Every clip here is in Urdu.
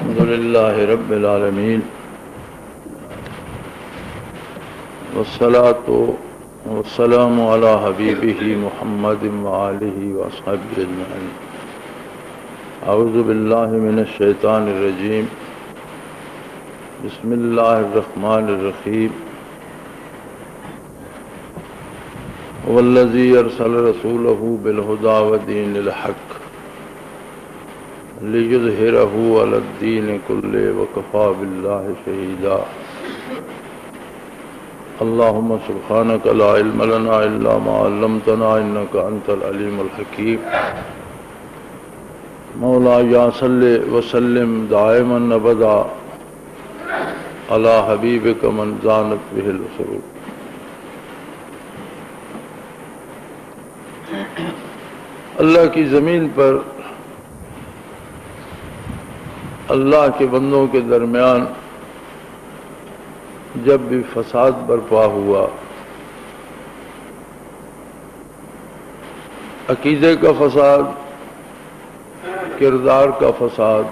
الحمدللہ رب العالمین والصلاة والسلام علی حبیبہ محمد وآلہ وصحبہ اجمعین۔ اعوذ باللہ من الشیطان الرجیم، بسم اللہ الرحمن الرحیم۔ والذی ارسل رسولہ بالہدی ودین الحق لِيُظْهِرَهُ عَلَى الدِّينِ كُلِّهِ وَكَفَى بِاللَّهِ شَهِيدًا۔ اللهم سبحانك لا علم لنا إلا ما علمتنا إنك أنت العليم الحكيم۔ مولاي صل وسلم دائما أبدا على حبيبك من زانت به الأسرور۔ اللہ کی زمین پر اللہ کے بندوں کے درمیان جب بھی فساد برپا ہوا، عقیدے کا فساد، کردار کا فساد،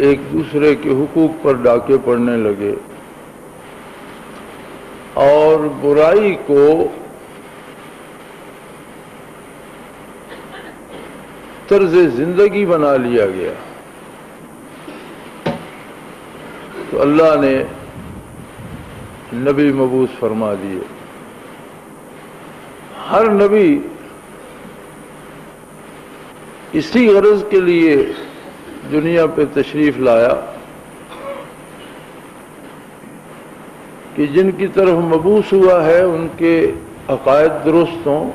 ایک دوسرے کے حقوق پر ڈاکے پڑنے لگے اور برائی کو طرز زندگی بنا لیا گیا، تو اللہ نے نبی مبعوث فرما دیے۔ ہر نبی اسی غرض کے لیے دنیا پہ تشریف لایا کہ جن کی طرف مبعوث ہوا ہے ان کے عقائد درست ہوں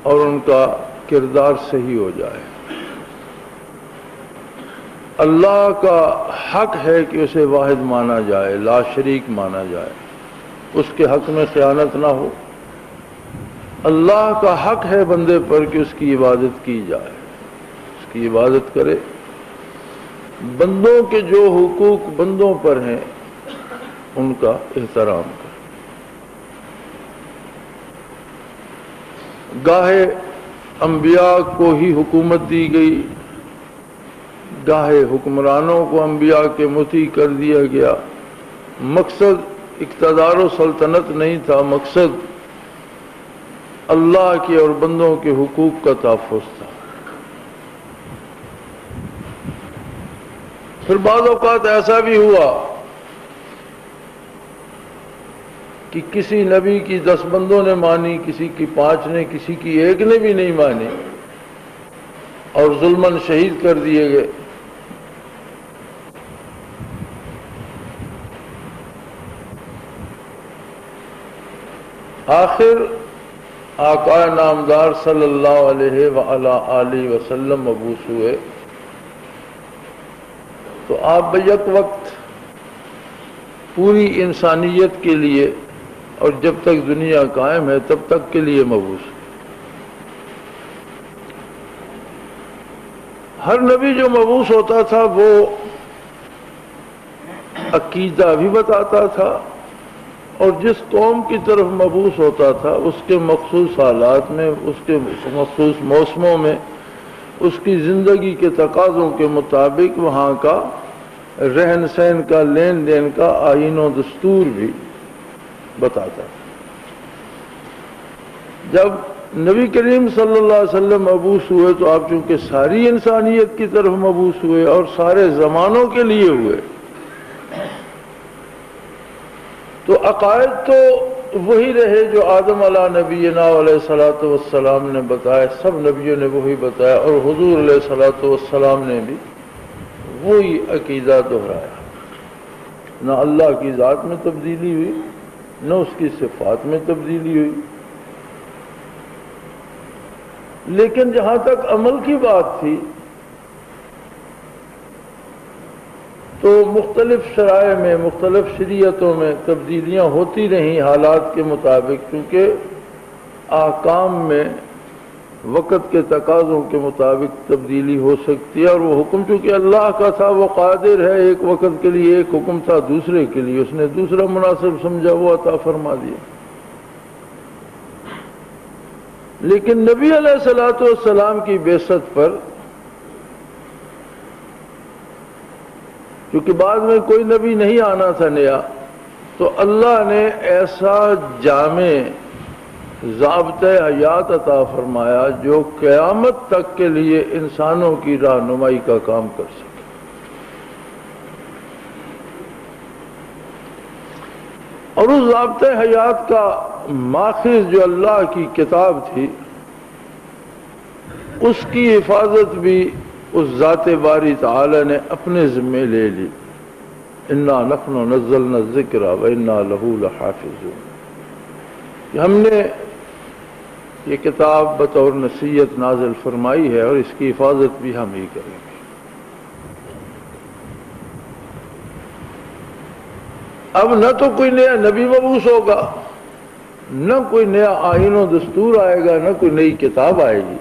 اور ان کا کردار صحیح ہو جائے۔ اللہ کا حق ہے کہ اسے واحد مانا جائے، لا شریک مانا جائے، اس کے حق میں خیانت نہ ہو۔ اللہ کا حق ہے بندے پر کہ اس کی عبادت کی جائے، اس کی عبادت کرے، بندوں کے جو حقوق بندوں پر ہیں ان کا احترام کرے۔ گاہے انبیاء کو ہی حکومت دی گئی، گاہے حکمرانوں کو انبیاء کے مطیع کر دیا گیا۔ مقصد اقتدار و سلطنت نہیں تھا، مقصد اللہ کے اور بندوں کے حقوق کا تحفظ تھا۔ پھر بعض اوقات ایسا بھی ہوا کہ کسی نبی کی 10 بندوں نے مانی، کسی کی 5 نے، کسی کی 1 نے بھی نہیں مانی اور ظلماً شہید کر دیے گئے۔ آخر آقا نامدار صلی اللہ علیہ وآلہ آلہ وسلم مبعوث ہوئے تو آپ بیک وقت پوری انسانیت کے لیے اور جب تک دنیا قائم ہے تب تک کے لیے مبعوث۔ ہر نبی جو مبعوث ہوتا تھا وہ عقیدہ بھی بتاتا تھا اور جس قوم کی طرف مبعوث ہوتا تھا اس کے مخصوص حالات میں، اس کے مخصوص موسموں میں، اس کی زندگی کے تقاضوں کے مطابق وہاں کا رہن سہن کا، لین دین کا آئین و دستور بھی بتاتا۔ جب نبی کریم صلی اللہ علیہ وسلم مبعوث ہوئے تو آپ چونکہ ساری انسانیت کی طرف مبعوث ہوئے اور سارے زمانوں کے لیے ہوئے، تو عقائد تو وہی رہے جو آدم علیہ نبینا علیہ الصلوۃ والسلام نے بتایا، سب نبیوں نے وہی بتایا اور حضور علیہ الصلوۃ والسلام نے بھی وہی عقیدہ دہرایا۔ نہ اللہ کی ذات میں تبدیلی ہوئی، نہ اس کی صفات میں تبدیلی ہوئی، لیکن جہاں تک عمل کی بات تھی تو مختلف شرائع میں، مختلف شریعتوں میں تبدیلیاں ہوتی رہیں حالات کے مطابق، کیونکہ احکام میں وقت کے تقاضوں کے مطابق تبدیلی ہو سکتی ہے، اور وہ حکم چونکہ اللہ کا تھا وہ قادر ہے، ایک وقت کے لیے ایک حکم تھا، دوسرے کے لیے اس نے دوسرا مناسب سمجھا وہ عطا فرما دیا۔ لیکن نبی علیہ الصلوۃ والسلام کی بعثت پر کیونکہ بعد میں کوئی نبی نہیں آنا تھا نیا، تو اللہ نے ایسا جامع ضابطۂ حیات عطا فرمایا جو قیامت تک کے لیے انسانوں کی رہنمائی کا کام کر سکے۔ اور اس ضابطۂ حیات کا ماخذ جو اللہ کی کتاب تھی، اس کی حفاظت بھی اس ذات باری تعالی نے اپنے ذمے لے لی۔ انا نحن نزلنا الذکر وانا لہ لحافظون، کہ ہم نے یہ کتاب بطور نصیحت نازل فرمائی ہے اور اس کی حفاظت بھی ہم ہی کریں گے۔ اب نہ تو کوئی نیا نبی مبعوث ہوگا، نہ کوئی نیا آئین و دستور آئے گا، نہ کوئی نئی کتاب آئے گی۔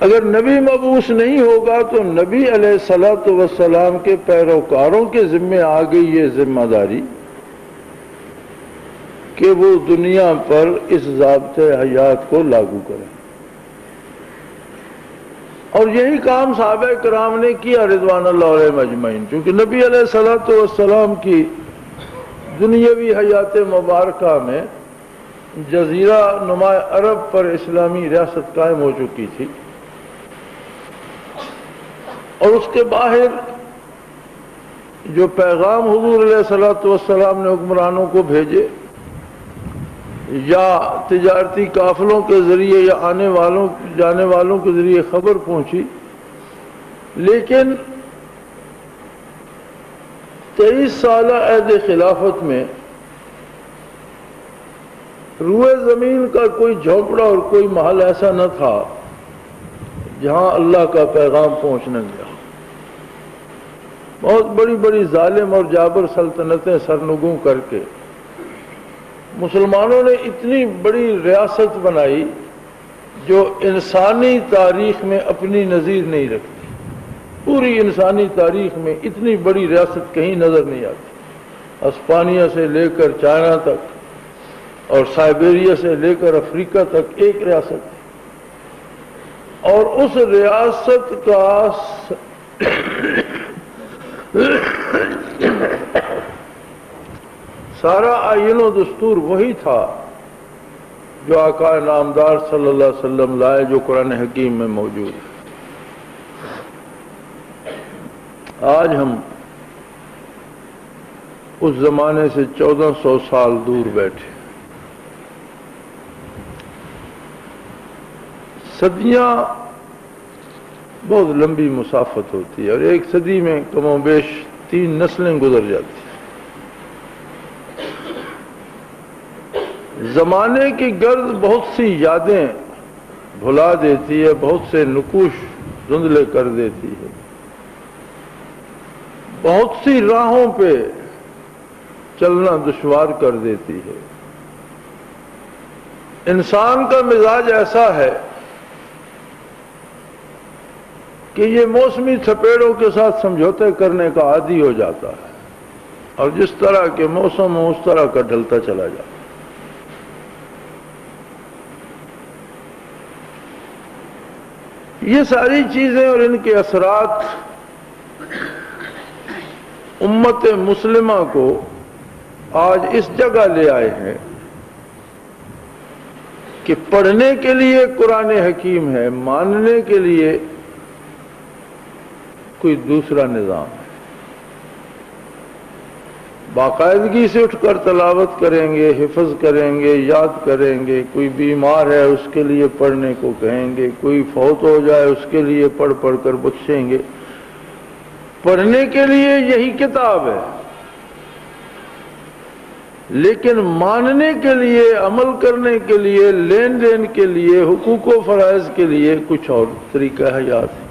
اگر نبی مبعوث نہیں ہوگا تو نبی علیہ الصلوۃ والسلام کے پیروکاروں کے ذمے آ گئی یہ ذمہ داری کہ وہ دنیا پر اس ضابطۂ حیات کو لاگو کریں، اور یہی کام صحابہ کرام نے کیا رضوان اللہ علیہم اجمعین، کیونکہ نبی علیہ الصلوۃ والسلام کی دنیاوی حیات مبارکہ میں جزیرہ نما عرب پر اسلامی ریاست قائم ہو چکی تھی، اور اس کے باہر جو پیغام حضور علیہ الصلوۃ والسلام نے حکمرانوں کو بھیجے، یا تجارتی قافلوں کے ذریعے یا آنے والوں جانے والوں کے ذریعے خبر پہنچی، لیکن 23 سالہ عہد خلافت میں روئے زمین کا کوئی جھونپڑا اور کوئی محل ایسا نہ تھا جہاں اللہ کا پیغام پہنچ نہ گیا۔ بہت بڑی بڑی ظالم اور جابر سلطنتیں سرنگوں کر کے مسلمانوں نے اتنی بڑی ریاست بنائی جو انسانی تاریخ میں اپنی نظیر نہیں رکھتی۔ پوری انسانی تاریخ میں اتنی بڑی ریاست کہیں نظر نہیں آتی۔ اسپانیہ سے لے کر چائنا تک اور سائبیریا سے لے کر افریقہ تک ایک ریاست تھی، اور اس ریاست کا سارا آئین و دستور وہی تھا جو آقا نامدار صلی اللہ علیہ وسلم لائے، جو قرآن حکیم میں موجود ہے۔ آج ہم اس زمانے سے 1400 سال دور بیٹھے، صدیاں بہت لمبی مسافت ہوتی ہے، اور ایک صدی میں کم و بیش 3 نسلیں گزر جاتی ہیں۔ زمانے کی گرد بہت سی یادیں بھلا دیتی ہے، بہت سے نقوش دھندلے کر دیتی ہے، بہت سی راہوں پہ چلنا دشوار کر دیتی ہے۔ انسان کا مزاج ایسا ہے کہ یہ موسمی تھپیڑوں کے ساتھ سمجھوتے کرنے کا عادی ہو جاتا ہے، اور جس طرح کے موسم ہو اس طرح کا ڈھلتا چلا جاتا ہے۔ یہ ساری چیزیں اور ان کے اثرات امت مسلمہ کو آج اس جگہ لے آئے ہیں کہ پڑھنے کے لیے قرآن حکیم ہے، ماننے کے لیے کوئی دوسرا نظام ہے۔ باقاعدگی سے اٹھ کر تلاوت کریں گے، حفظ کریں گے، یاد کریں گے۔ کوئی بیمار ہے اس کے لیے پڑھنے کو کہیں گے، کوئی فوت ہو جائے اس کے لیے پڑھ پڑھ کر بخشیں گے۔ پڑھنے کے لیے یہی کتاب ہے، لیکن ماننے کے لیے، عمل کرنے کے لیے، لین دین کے لیے، حقوق و فرائض کے لیے کچھ اور طریقہ حیات ہے۔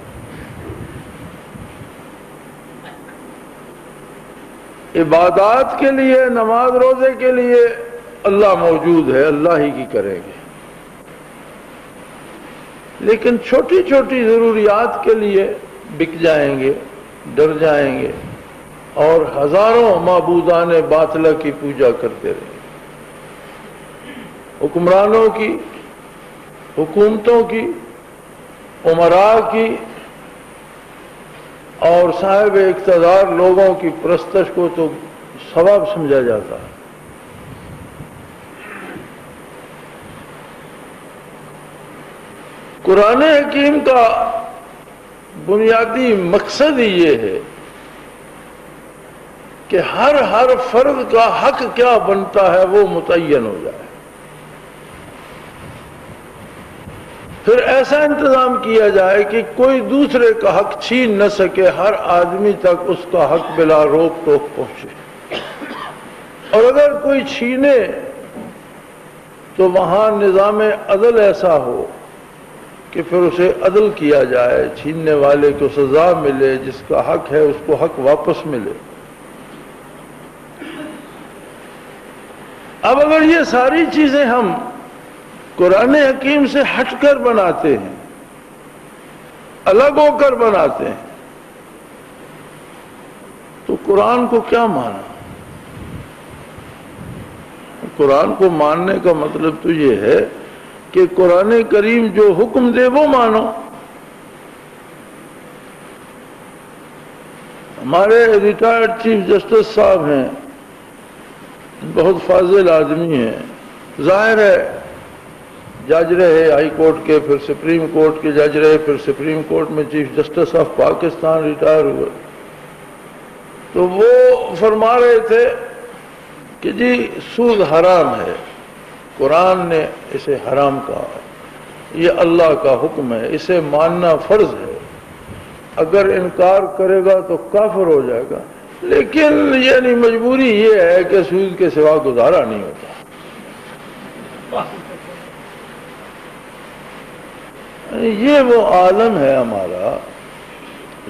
عبادات کے لیے، نماز روزے کے لیے اللہ موجود ہے، اللہ ہی کی کریں گے، لیکن چھوٹی چھوٹی ضروریات کے لیے بک جائیں گے، ڈر جائیں گے، اور ہزاروں معبودان باطلہ کی پوجا کرتے رہیں گے۔ حکمرانوں کی، حکومتوں کی، امراء کی اور صاحب اقتدار لوگوں کی پرستش کو تو ثواب سمجھا جاتا ہے۔ قرآن حکیم کا بنیادی مقصد ہی یہ ہے کہ ہر فرد کا حق کیا بنتا ہے وہ متعین ہو جائے، پھر ایسا انتظام کیا جائے کہ کوئی دوسرے کا حق چھین نہ سکے، ہر آدمی تک اس کا حق بلا روک ٹوک پہنچے، اور اگر کوئی چھینے تو وہاں نظام عدل ایسا ہو کہ پھر اسے عدل کیا جائے، چھیننے والے کو سزا ملے، جس کا حق ہے اس کو حق واپس ملے۔ اب اگر یہ ساری چیزیں ہم قرآن حکیم سے ہٹ کر بناتے ہیں، الگ ہو کر بناتے ہیں، تو قرآن کو کیا مانا؟ قرآن کو ماننے کا مطلب تو یہ ہے کہ قرآن کریم جو حکم دے وہ مانو۔ ہمارے ریٹائرڈ چیف جسٹس صاحب ہیں، بہت فاضل آدمی ہیں، ظاہر ہے جج رہے ہائی کورٹ کے، پھر سپریم کورٹ کے جج رہے، پھر سپریم کورٹ میں chief justice of Pakistan retire ہوئے، تو وہ فرما رہے تھے کہ جی سود حرام ہے، قرآن نے اسے حرام کہا ہے، یہ اللہ کا حکم ہے، اسے ماننا فرض ہے، اگر انکار کرے گا تو کافر ہو جائے گا، لیکن یعنی مجبوری یہ ہے کہ سود کے سوا گزارا نہیں ہوتا۔ یہ وہ عالم ہے ہمارا،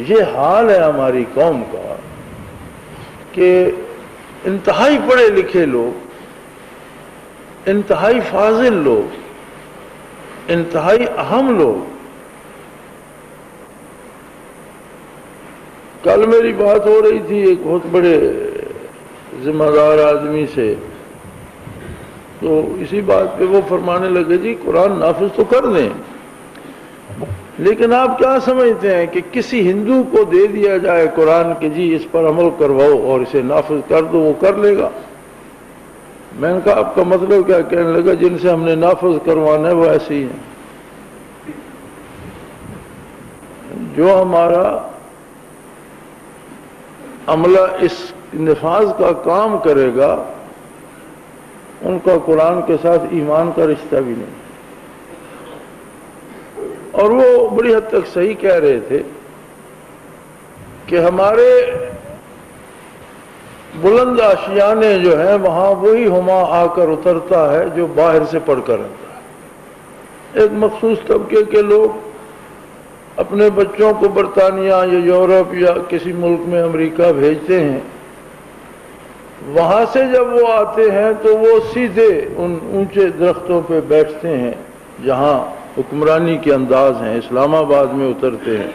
یہ حال ہے ہماری قوم کا کہ انتہائی پڑھے لکھے لوگ، انتہائی فاضل لوگ، انتہائی اہم لوگ، کل میری بات ہو رہی تھی ایک بہت بڑے ذمہ دار آدمی سے، تو اسی بات پہ وہ فرمانے لگے جی قرآن نافذ تو کر دیں، لیکن آپ کیا سمجھتے ہیں کہ کسی ہندو کو دے دیا جائے قرآن کہ جی اس پر عمل کرواؤ اور اسے نافذ کر دو، وہ کر لے گا؟ میں نے کہا آپ کا مطلب کیا؟ کہنے لگا جن سے ہم نے نافذ کروانا ہے وہ ایسے ہی ہیں، جو ہمارا عملہ اس نفاذ کا کام کرے گا ان کا قرآن کے ساتھ ایمان کا رشتہ بھی نہیں۔ اور وہ بڑی حد تک صحیح کہہ رہے تھے کہ ہمارے بلند آشیانے جو ہیں وہاں وہی ہما آ کر اترتا ہے جو باہر سے پڑھ کر آتا ہے۔ ایک مخصوص طبقے کے لوگ اپنے بچوں کو برطانیہ یا یورپ یا کسی ملک میں امریکہ بھیجتے ہیں، وہاں سے جب وہ آتے ہیں تو وہ سیدھے ان اونچے درختوں پہ بیٹھتے ہیں جہاں حکمرانی کے انداز ہیں، اسلام آباد میں اترتے ہیں۔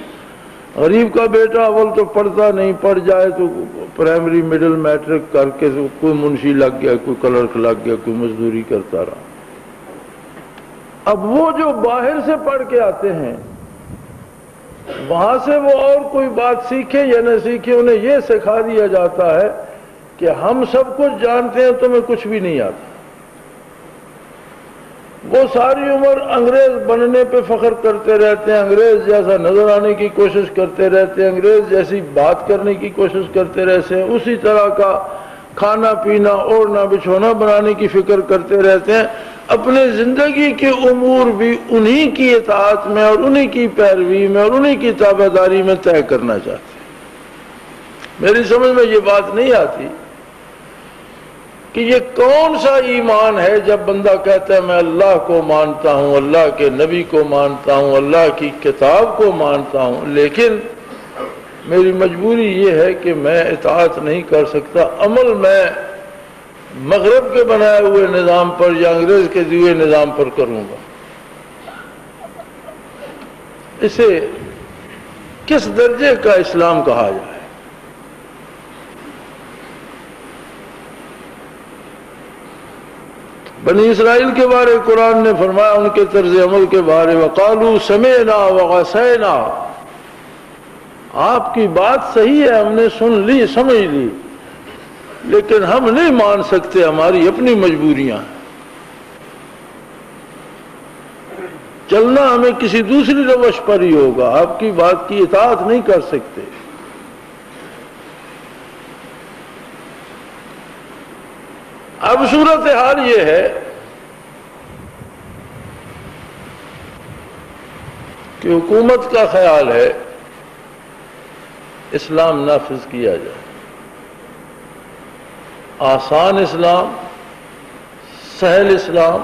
غریب کا بیٹا اول تو پڑھتا نہیں، پڑھ جائے تو پرائمری مڈل میٹرک کر کے کوئی منشی لگ گیا، کوئی کلرک لگ گیا، کوئی مزدوری کرتا رہا۔ اب وہ جو باہر سے پڑھ کے آتے ہیں وہاں سے وہ اور کوئی بات سیکھے یا نہ سیکھے، انہیں یہ سکھا دیا جاتا ہے کہ ہم سب کچھ جانتے ہیں، تمہیں کچھ بھی نہیں آتا۔ وہ ساری عمر انگریز بننے پہ فخر کرتے رہتے ہیں، انگریز جیسا نظر آنے کی کوشش کرتے رہتے ہیں، انگریز جیسی بات کرنے کی کوشش کرتے رہتے ہیں، اسی طرح کا کھانا پینا اوڑھنا بچھونا بنانے کی فکر کرتے رہتے ہیں، اپنے زندگی کے امور بھی انہی کی اطاعت میں اور انہی کی پیروی میں اور انہی کی تابعداری میں طے کرنا چاہتے ہیں۔ میری سمجھ میں یہ بات نہیں آتی کہ یہ کون سا ایمان ہے جب بندہ کہتا ہے میں اللہ کو مانتا ہوں، اللہ کے نبی کو مانتا ہوں، اللہ کی کتاب کو مانتا ہوں، لیکن میری مجبوری یہ ہے کہ میں اطاعت نہیں کر سکتا، عمل میں مغرب کے بنائے ہوئے نظام پر یا انگریز کے دیے نظام پر کروں گا۔ اسے کس درجے کا اسلام کہا جائے؟ بنی اسرائیل کے بارے قرآن نے فرمایا ان کے طرز عمل کے بارے وقالوا سمعنا وعصینا، آپ کی بات صحیح ہے، ہم نے سن لی سمجھ لی، لیکن ہم نہیں مان سکتے، ہماری اپنی مجبوریاں ہیں، چلنا ہمیں کسی دوسری روش پر ہی ہوگا، آپ کی بات کی اطاعت نہیں کر سکتے۔ اب صورتحال یہ ہے کہ حکومت کا خیال ہے اسلام نافذ کیا جائے، آسان اسلام، سہل اسلام،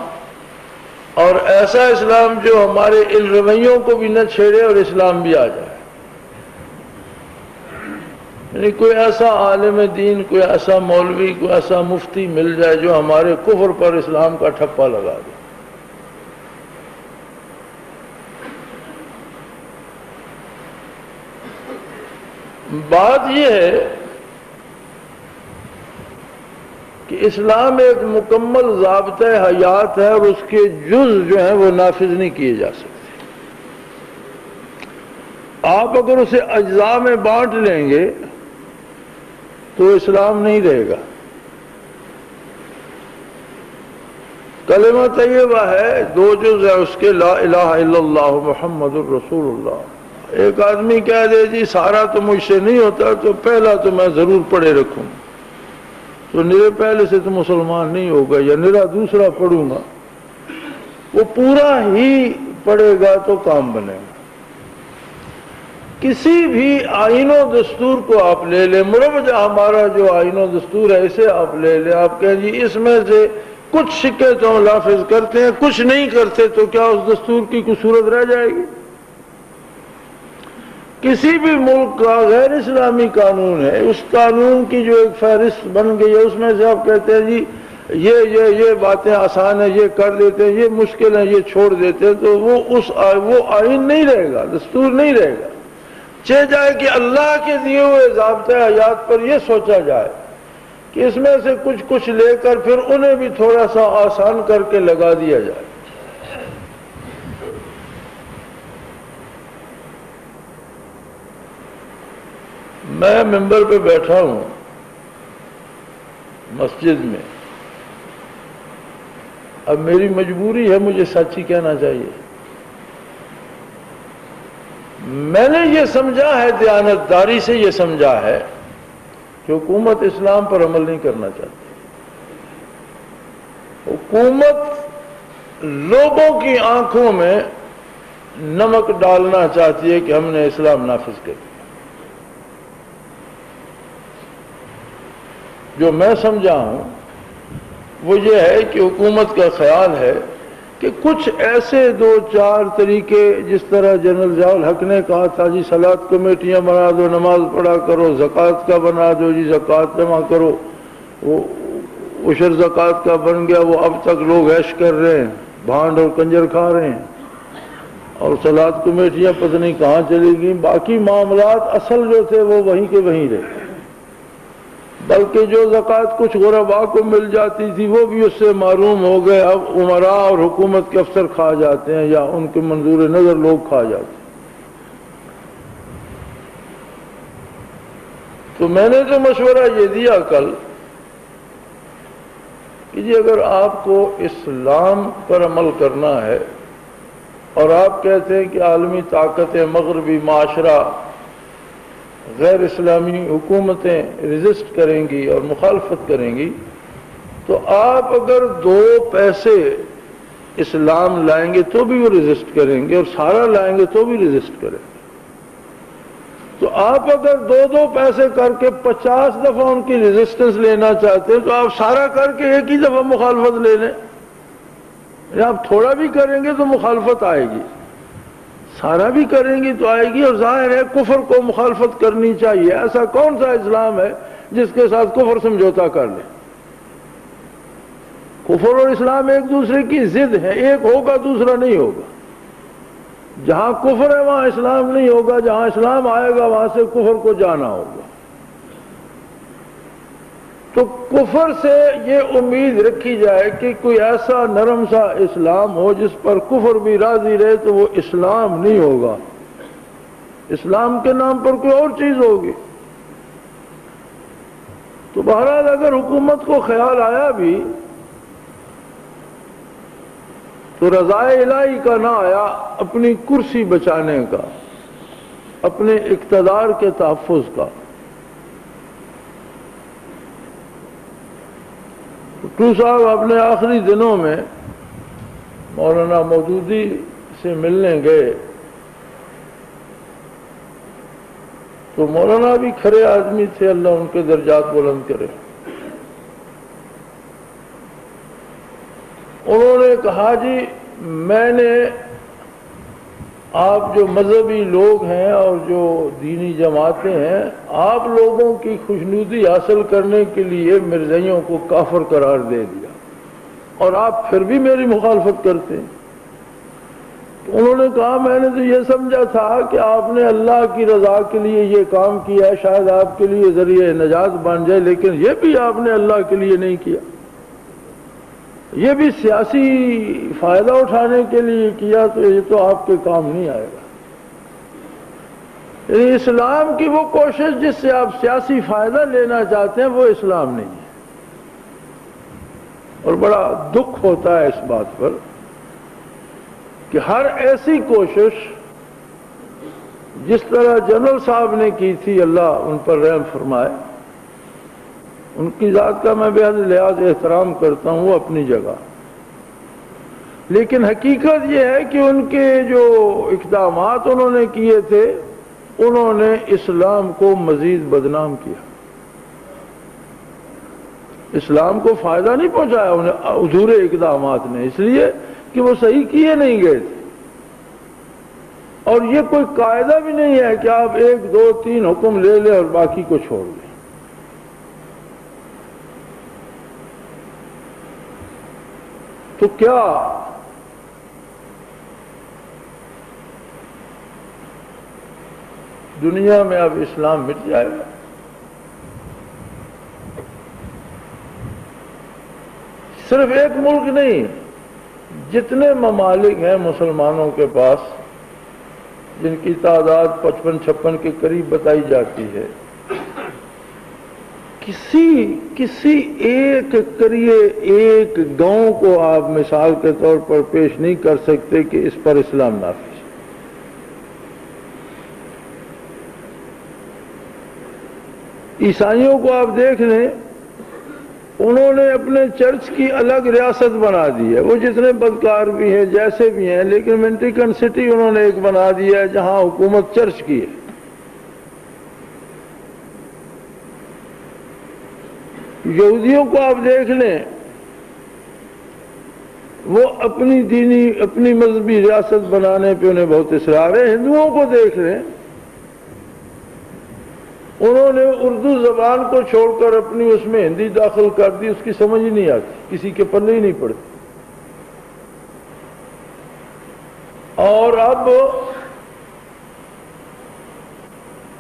اور ایسا اسلام جو ہمارے ان رویوں کو بھی نہ چھیڑے اور اسلام بھی آ جائے، یعنی کوئی ایسا عالم دین، کوئی ایسا مولوی، کوئی ایسا مفتی مل جائے جو ہمارے کفر پر اسلام کا ٹھپا لگا دے۔ بات یہ ہے کہ اسلام ایک مکمل ضابطۂ حیات ہے اور اس کے جز جو ہیں وہ نافذ نہیں کیے جا سکتے۔ آپ اگر اسے اجزاء میں بانٹ لیں گے تو اسلام نہیں رہے گا۔ کلمہ طیبہ ہے، 2 جز ہے اس کے، لا الہ الا اللہ محمد الرسول اللہ۔ ایک آدمی کہہ دے جی سارا تو مجھ سے نہیں ہوتا، تو پہلا تو میں ضرور پڑھے رکھوں، تو نرے پہلے سے تو مسلمان نہیں ہوگا، یا نرا دوسرا پڑھوں گا، وہ پورا ہی پڑھے گا تو کام بنے گا۔ کسی بھی آئین و دستور کو آپ لے لیں، مروجہ ہمارا جو آئین و دستور ہے اسے آپ لے لیں، آپ کہیں جی اس میں سے کچھ سکے تو ہم نافذ کرتے ہیں، کچھ نہیں کرتے، تو کیا اس دستور کی کوئی صورت رہ جائے گی؟ کسی بھی ملک کا غیر اسلامی قانون ہے، اس قانون کی جو ایک فہرست بن گئی ہے، اس میں سے آپ کہتے ہیں جی یہ باتیں آسان ہیں، یہ کر دیتے ہیں، یہ مشکل ہیں، یہ چھوڑ دیتے ہیں، تو وہ آئین نہیں رہے گا، دستور نہیں رہے گا۔ چاہے جائے کہ اللہ کے دیے ہوئے ضابطۂ حیات پر یہ سوچا جائے کہ اس میں سے کچھ لے کر پھر انہیں بھی تھوڑا سا آسان کر کے لگا دیا جائے۔ میں ممبر پہ بیٹھا ہوں مسجد میں، اب میری مجبوری ہے، مجھے سچ ہی کہنا چاہیے۔ میں نے یہ سمجھا ہے، دیانتداری سے یہ سمجھا ہے کہ حکومت اسلام پر عمل نہیں کرنا چاہتی۔ حکومت لوگوں کی آنکھوں میں نمک ڈالنا چاہتی ہے کہ ہم نے اسلام نافذ کر دیا۔ جو میں سمجھا ہوں وہ یہ ہے کہ حکومت کا خیال ہے کہ کچھ ایسے 2-4 طریقے، جس طرح جنرل ضیاء الحق نے کہا تھا جی صلاۃ کمیٹیاں بنا دو، نماز پڑھا کرو، زکوٰۃ کا بنا دو جی زکوٰۃ جمع کرو، وہ عشر زکوٰۃ کا بن گیا، وہ اب تک لوگ عیش کر رہے ہیں، بھانڈ اور کنجر کھا رہے ہیں، اور صلاۃ کمیٹیاں پتہ نہیں کہاں چلی گئیں، باقی معاملات اصل جو تھے وہ وہیں کے وہیں رہے، بلکہ جو زکوٰۃ کچھ غرباء کو مل جاتی تھی وہ بھی اس سے محروم ہو گئے، اب امراء اور حکومت کے افسر کھا جاتے ہیں، یا ان کے منظور نظر لوگ کھا جاتے ہیں۔ تو میں نے تو مشورہ یہ دیا کل کہ جی اگر آپ کو اسلام پر عمل کرنا ہے اور آپ کہتے ہیں کہ عالمی طاقتیں، مغربی معاشرہ، غیر اسلامی حکومتیں ریزسٹ کریں گی اور مخالفت کریں گی، تو آپ اگر 2 پیسے اسلام لائیں گے تو بھی وہ ریزسٹ کریں گے، اور سارا لائیں گے تو بھی ریزسٹ کریں گے۔ تو آپ اگر 2 پیسے کر کے 50 دفعہ ان کی ریزسٹنس لینا چاہتے ہیں تو آپ سارا کر کے ایک ہی دفعہ مخالفت لے لیں، یا آپ تھوڑا بھی کریں گے تو مخالفت آئے گی، سارا بھی کریں گی تو آئے گی، اور ظاہر ہے کفر کو مخالفت کرنی چاہیے۔ ایسا کون سا اسلام ہے جس کے ساتھ کفر سمجھوتا کر لے؟ کفر اور اسلام ایک دوسرے کی ضد ہے، ایک ہوگا دوسرا نہیں ہوگا۔ جہاں کفر ہے وہاں اسلام نہیں ہوگا، جہاں اسلام آئے گا وہاں سے کفر کو جانا ہوگا۔ تو کفر سے یہ امید رکھی جائے کہ کوئی ایسا نرم سا اسلام ہو جس پر کفر بھی راضی رہے، تو وہ اسلام نہیں ہوگا، اسلام کے نام پر کوئی اور چیز ہوگی۔ تو بہرحال اگر حکومت کو خیال آیا بھی تو رضائے الہی کا نہ آیا، اپنی کرسی بچانے کا، اپنے اقتدار کے تحفظ کا۔ ٹو صاحب اپنے آخری دنوں میں مولانا مودودی سے ملنے گئے تو مولانا بھی کھڑے آدمی تھے، اللہ ان کے درجات بلند کرے۔ انہوں نے کہا جی میں نے آپ جو مذہبی لوگ ہیں اور جو دینی جماعتیں ہیں، آپ لوگوں کی خوشنودی حاصل کرنے کے لیے مرزائیوں کو کافر قرار دے دیا، اور آپ پھر بھی میری مخالفت کرتے ہیں۔ تو انہوں نے کہا میں نے تو یہ سمجھا تھا کہ آپ نے اللہ کی رضا کے لیے یہ کام کیا ہے، شاید آپ کے لیے ذریعہ نجات بن جائے، لیکن یہ بھی آپ نے اللہ کے لیے نہیں کیا، یہ بھی سیاسی فائدہ اٹھانے کے لیے کیا، تو یہ تو آپ کے کام نہیں آئے گا۔ یعنی اسلام کی وہ کوشش جس سے آپ سیاسی فائدہ لینا چاہتے ہیں وہ اسلام نہیں ہے۔ اور بڑا دکھ ہوتا ہے اس بات پر کہ ہر ایسی کوشش جس طرح جنرل صاحب نے کی تھی، اللہ ان پر رحم فرمائے، ان کی ذات کا میں بے حد لحاظ احترام کرتا ہوں، وہ اپنی جگہ، لیکن حقیقت یہ ہے کہ ان کے جو اقدامات انہوں نے کیے تھے انہوں نے اسلام کو مزید بدنام کیا، اسلام کو فائدہ نہیں پہنچایا انہیں ادھورے اقدامات نے، اس لیے کہ وہ صحیح کیے نہیں گئے تھے۔ اور یہ کوئی قاعدہ بھی نہیں ہے کہ آپ 1 2 3 حکم لے لیں اور باقی کو چھوڑ دیں۔ تو کیا دنیا میں اب اسلام مٹ جائے گا؟ صرف ایک ملک نہیں، جتنے ممالک ہیں مسلمانوں کے پاس، جن کی تعداد 55-56 کے قریب بتائی جاتی ہے، کسی ایک قریے ایک گاؤں کو آپ مثال کے طور پر پیش نہیں کر سکتے کہ اس پر اسلام نافذ ہے۔ عیسائیوں کو آپ دیکھ لیں، انہوں نے اپنے چرچ کی الگ ریاست بنا دی ہے، وہ جتنے بدکار بھی ہیں جیسے بھی ہیں، لیکن ویٹیکن سٹی انہوں نے ایک بنا دیا ہے جہاں حکومت چرچ کی ہے۔ یہودیوں کو آپ دیکھ لیں، وہ اپنی مذہبی ریاست بنانے پہ انہیں بہت اصرار ہے۔ ہندوؤں کو دیکھ لیں، انہوں نے اردو زبان کو چھوڑ کر اپنی اس میں ہندی داخل کر دی، اس کی سمجھ ہی نہیں آتی، کسی کے پلے ہی نہیں پڑتی۔ اور اب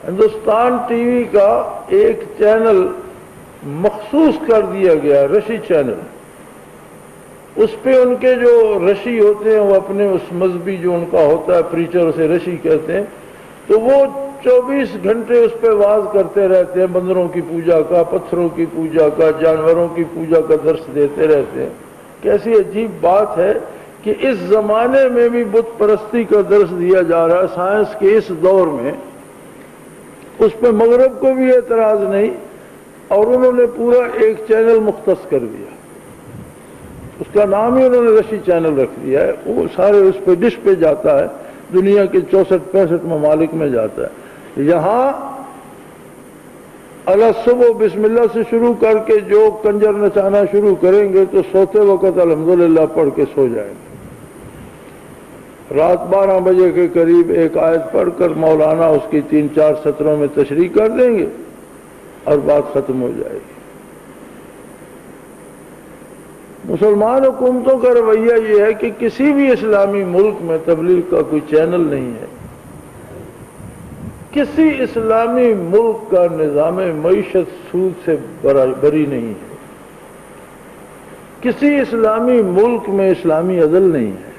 ہندوستان ٹی وی کا ایک چینل مخصوص کر دیا گیا، رشی چینل، اس پہ ان کے جو رشی ہوتے ہیں وہ اپنے اس مذہبی جو ان کا ہوتا ہے پریچر، اسے رشی کہتے ہیں، تو وہ 24 گھنٹے اس پہ واز کرتے رہتے ہیں، بندروں کی پوجا کا، پتھروں کی پوجا کا، جانوروں کی پوجا کا درس دیتے رہتے ہیں۔ کیسی عجیب بات ہے کہ اس زمانے میں بھی بت پرستی کا درس دیا جا رہا ہے، سائنس کے اس دور میں، اس پہ مغرب کو بھی اعتراض نہیں، اور انہوں نے پورا ایک چینل مختص کر دیا، اس کا نام ہی انہوں نے رشی چینل رکھ دیا ہے، وہ سارے اس پہ ڈش پہ جاتا ہے، دنیا کے 64-65 ممالک میں جاتا ہے۔ یہاں صبح بسم اللہ سے شروع کر کے جو کنجر نچانا شروع کریں گے تو سوتے وقت الحمدللہ پڑھ کے سو جائیں گے، رات 12 بجے کے قریب ایک آیت پڑھ کر مولانا اس کی 3-4 سطروں میں تشریح کر دیں گے اور بات ختم ہو جائے گی۔ مسلمان حکومتوں کا رویہ یہ ہے کہ کسی بھی اسلامی ملک میں تبلیغ کا کوئی چینل نہیں ہے، کسی اسلامی ملک کا نظام معیشت سود سے بری نہیں ہے، کسی اسلامی ملک میں اسلامی عدل نہیں ہے۔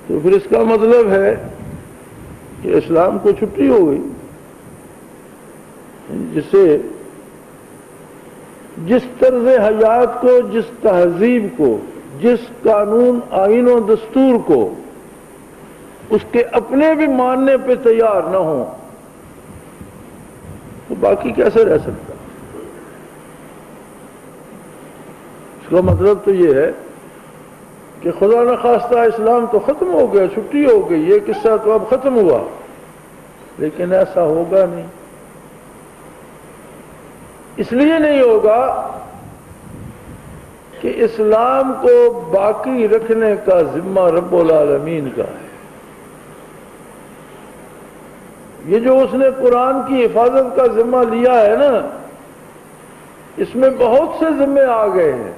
تو پھر اس کا مطلب ہے کہ اسلام کو چھٹی ہو گئی، جس طرز حیات کو، جس تہذیب کو، جس قانون آئین و دستور کو اس کے اپنے بھی ماننے پہ تیار نہ ہوں تو باقی کیسے رہ سکتا؟ اس کا مطلب تو یہ ہے کہ خدا نخواستہ اسلام تو ختم ہو گیا، چھٹی ہو گئی، یہ قصہ تو اب ختم ہوا، لیکن ایسا ہوگا نہیں۔ اس لیے نہیں ہوگا کہ اسلام کو باقی رکھنے کا ذمہ رب العالمین کا ہے۔ یہ جو اس نے قرآن کی حفاظت کا ذمہ لیا ہے نا، اس میں بہت سے ذمے آ گئے ہیں۔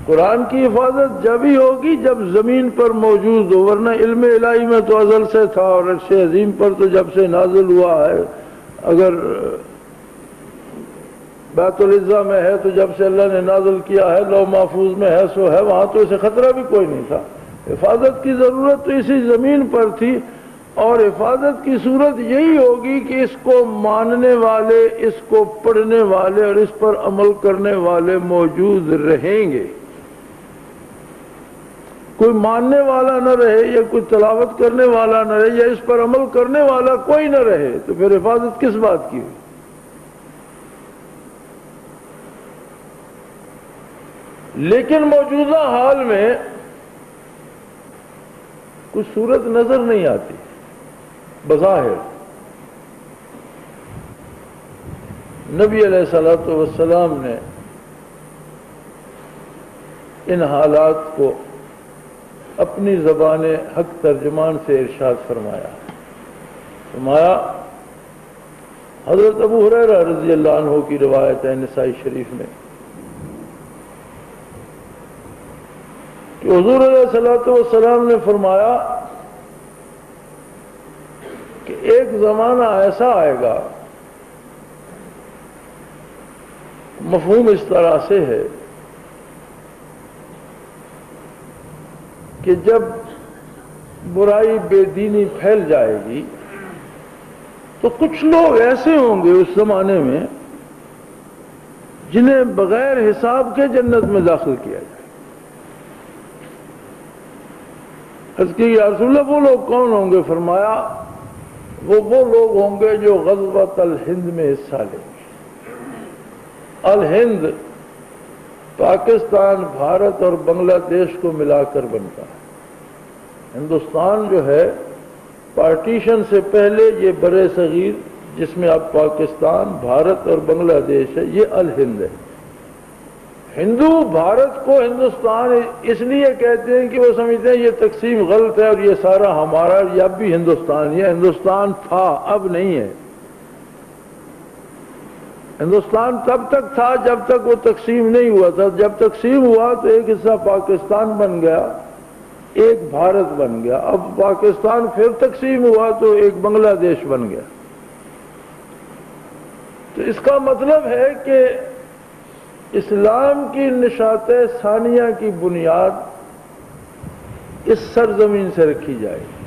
قرآن کی حفاظت جب ہی ہوگی جب زمین پر موجود ہو، ورنہ علم الہی میں تو ازل سے تھا، اور عرش عظیم پر تو جب سے نازل ہوا ہے۔ اگر بیت العزہ میں ہے تو جب سے اللہ نے نازل کیا ہے، لوح محفوظ میں ہے سو ہے، وہاں تو اسے خطرہ بھی کوئی نہیں تھا۔ حفاظت کی ضرورت تو اسی زمین پر تھی، اور حفاظت کی صورت یہی ہوگی کہ اس کو ماننے والے، اس کو پڑھنے والے اور اس پر عمل کرنے والے موجود رہیں گے۔ کوئی ماننے والا نہ رہے یا کوئی تلاوت کرنے والا نہ رہے یا اس پر عمل کرنے والا کوئی نہ رہے تو پھر حفاظت کس بات کی ہوئی؟ لیکن موجودہ حال میں کچھ صورت نظر نہیں آتی بظاہر۔ نبی علیہ الصلوۃ والسلام نے ان حالات کو اپنی زبان حق ترجمان سے ارشاد فرمایا۔ حضرت ابو ہریرہ رضی اللہ عنہ کی روایت ہے نسائی شریف میں کہ حضور علیہ الصلوۃ والسلام نے فرمایا کہ ایک زمانہ ایسا آئے گا، مفہوم اس طرح سے ہے کہ جب برائی بے دینی پھیل جائے گی تو کچھ لوگ ایسے ہوں گے اس زمانے میں جنہیں بغیر حساب کے جنت میں داخل کیا جائے۔ عرض کی یا رسول اللہ وہ لوگ کون ہوں گے؟ فرمایا وہ لوگ ہوں گے جو غزوۃ الہند میں حصہ لیں گے۔ الہند پاکستان، بھارت اور بنگلہ دیش کو ملا کر بنتا ہے۔ ہندوستان جو ہے پارٹیشن سے پہلے یہ برِ صغیر جس میں اب پاکستان، بھارت اور بنگلہ دیش ہے، یہ الہند ہے۔ ہندو بھارت کو ہندوستان اس لیے کہتے ہیں کہ وہ سمجھتے ہیں یہ تقسیم غلط ہے اور یہ سارا ہمارا، یہ اب بھی ہندوستان، یہ ہندوستان تھا اب نہیں ہے۔ ہندوستان تب تک تھا جب تک وہ تقسیم نہیں ہوا تھا، جب تقسیم ہوا تو ایک حصہ پاکستان بن گیا، ایک بھارت بن گیا، اب پاکستان پھر تقسیم ہوا تو ایک بنگلہ دیش بن گیا۔ تو اس کا مطلب ہے کہ اسلام کی نشاط ثانیہ کی بنیاد اس سرزمین سے رکھی جائے گی۔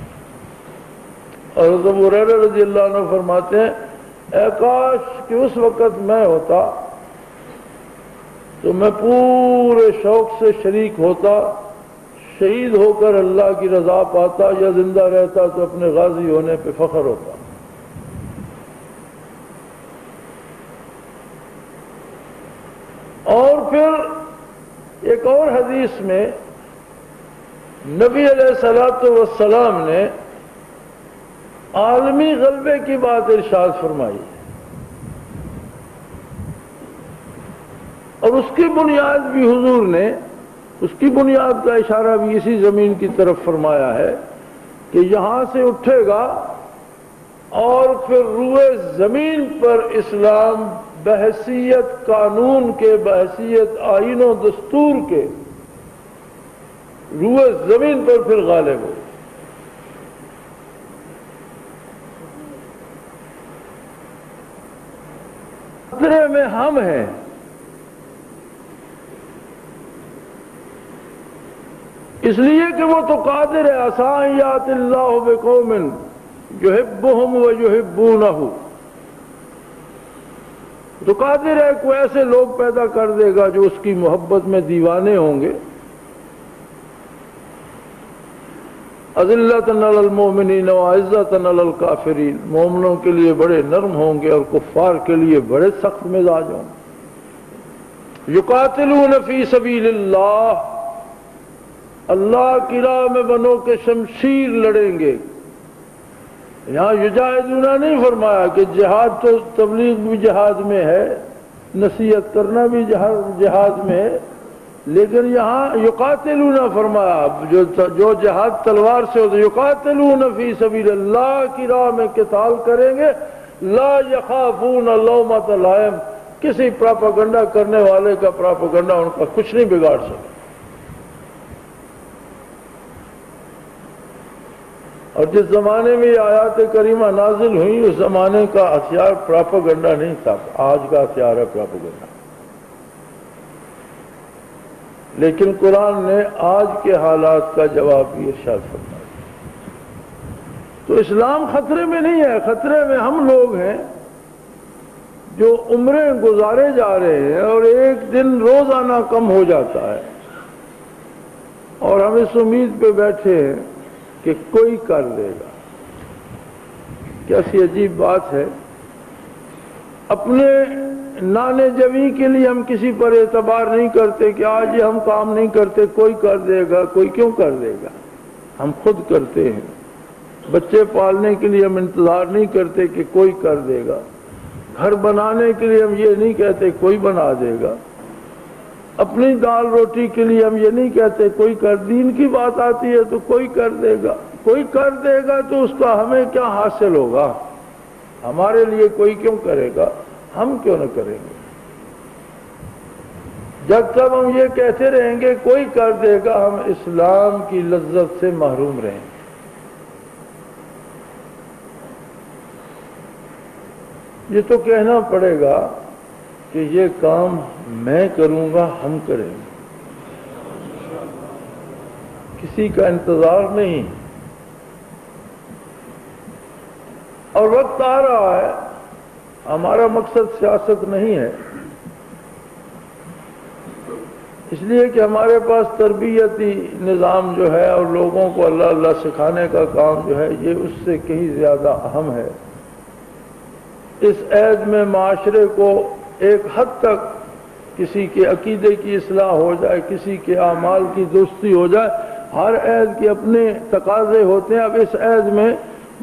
اور حضرت ابو ہریرہ رضی اللہ عنہ فرماتے ہیں اے کاش کہ اس وقت میں ہوتا تو میں پورے شوق سے شریک ہوتا، شہید ہو کر اللہ کی رضا پاتا، یا زندہ رہتا تو اپنے غازی ہونے پہ فخر ہوتا۔ اور پھر ایک اور حدیث میں نبی علیہ الصلوۃ والسلام نے عالمی غلبے کی بات ارشاد فرمائی، اور اس کی بنیاد بھی حضور نے، اس کی بنیاد کا اشارہ بھی اسی زمین کی طرف فرمایا ہے کہ یہاں سے اٹھے گا اور پھر روئے زمین پر اسلام بحیثیت قانون کے، بحیثیت آئین و دستور کے روح زمین پر پھر غالب ہو۔ خطرے میں ہم ہیں، اس لیے کہ وہ تو قادر ہے، عسیٰ ان یأتی اللہ بقوم یحبہم ویحبونہ، تو قادر ہے کوئی ایسے لوگ پیدا کر دے گا جو اس کی محبت میں دیوانے ہوں گے۔ اذلۃ علی المؤمنین وعزۃ علی الکافرین، مومنوں کے لیے بڑے نرم ہوں گے اور کفار کے لیے بڑے سخت مزاج ہوں گے۔ یقاتلون فی سبیل اللہ، اللہ کی راہ میں بنو کے شمشیر لڑیں گے۔ یہاں یجاہدون نہیں فرمایا کہ جہاد تو تبلیغ بھی جہاد میں ہے، نصیحت کرنا بھی جہاد میں ہے، لیکن یہاں یقاتلون فرمایا، جو جہاد تلوار سے ہوتا ہے، یقاتلون فی سبیل اللہ کی راہ میں قتال کریں گے، لا یخافون لومۃ لائم، کسی پراپاگنڈا کرنے والے کا پراپاگنڈا ان کا کچھ نہیں بگاڑ سکتا۔ اور جس زمانے میں یہ آیات کریمہ نازل ہوئی، اس زمانے کا ہتھیار پراپاگنڈا نہیں تھا، آج کا ہتھیار ہے پراپاگنڈا۔ لیکن قرآن نے آج کے حالات کا جواب بھی ارشاد فرمایا۔ تو اسلام خطرے میں نہیں ہے، خطرے میں ہم لوگ ہیں جو عمریں گزارے جا رہے ہیں اور ایک دن روزانہ کم ہو جاتا ہے، اور ہم اس امید پہ بیٹھے ہیں کہ کوئی کر دے گا۔ کیسی عجیب بات ہے، اپنے نانے جوی کے لیے ہم کسی پر اعتبار نہیں کرتے کہ آج یہ ہم کام نہیں کرتے، کوئی کر دے گا۔ کوئی کیوں کر دے گا؟ ہم خود کرتے ہیں۔ بچے پالنے کے لیے ہم انتظار نہیں کرتے کہ کوئی کر دے گا۔ گھر بنانے کے لیے ہم یہ نہیں کہتے کوئی بنا دے گا۔ اپنی دال روٹی کے لیے ہم یہ نہیں کہتے کوئی کر، دین کی بات آتی ہے تو کوئی کر دے گا۔ کوئی کر دے گا تو اس کا ہمیں کیا حاصل ہوگا؟ ہمارے لیے کوئی کیوں کرے گا؟ ہم کیوں نہ کریں گے؟ جب تک ہم یہ کہتے رہیں گے کوئی کر دے گا، ہم اسلام کی لذت سے محروم رہیں گے۔ یہ تو کہنا پڑے گا کہ یہ کام میں کروں گا، ہم کریں گے، کسی کا انتظار نہیں۔ اور وقت آ رہا ہے، ہمارا مقصد سیاست نہیں ہے، اس لیے کہ ہمارے پاس تربیتی نظام جو ہے اور لوگوں کو اللہ اللہ سکھانے کا کام جو ہے، یہ اس سے کہیں زیادہ اہم ہے۔ اس عہد میں معاشرے کو ایک حد تک کسی کے عقیدے کی اصلاح ہو جائے، کسی کے اعمال کی درستی ہو جائے، ہر عہد کے اپنے تقاضے ہوتے ہیں۔ اب اس عہد میں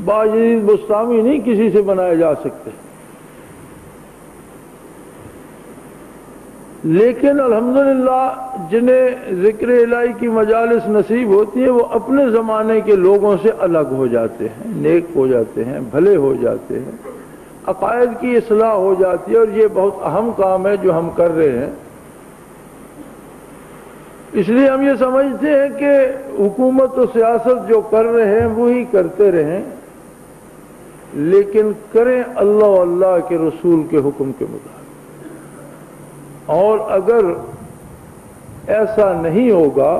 باجدید بستامی نہیں کسی سے بنائے جا سکتے، لیکن الحمدللہ جنہیں ذکر الہی کی مجالس نصیب ہوتی ہیں، وہ اپنے زمانے کے لوگوں سے الگ ہو جاتے ہیں، نیک ہو جاتے ہیں، بھلے ہو جاتے ہیں، عقائد کی اصلاح ہو جاتی ہے، اور یہ بہت اہم کام ہے جو ہم کر رہے ہیں۔ اس لیے ہم یہ سمجھتے ہیں کہ حکومت و سیاست جو کر رہے ہیں وہی کرتے رہیں، لیکن کریں اللہ و اللہ کے رسول کے حکم کے مطابق۔ اور اگر ایسا نہیں ہوگا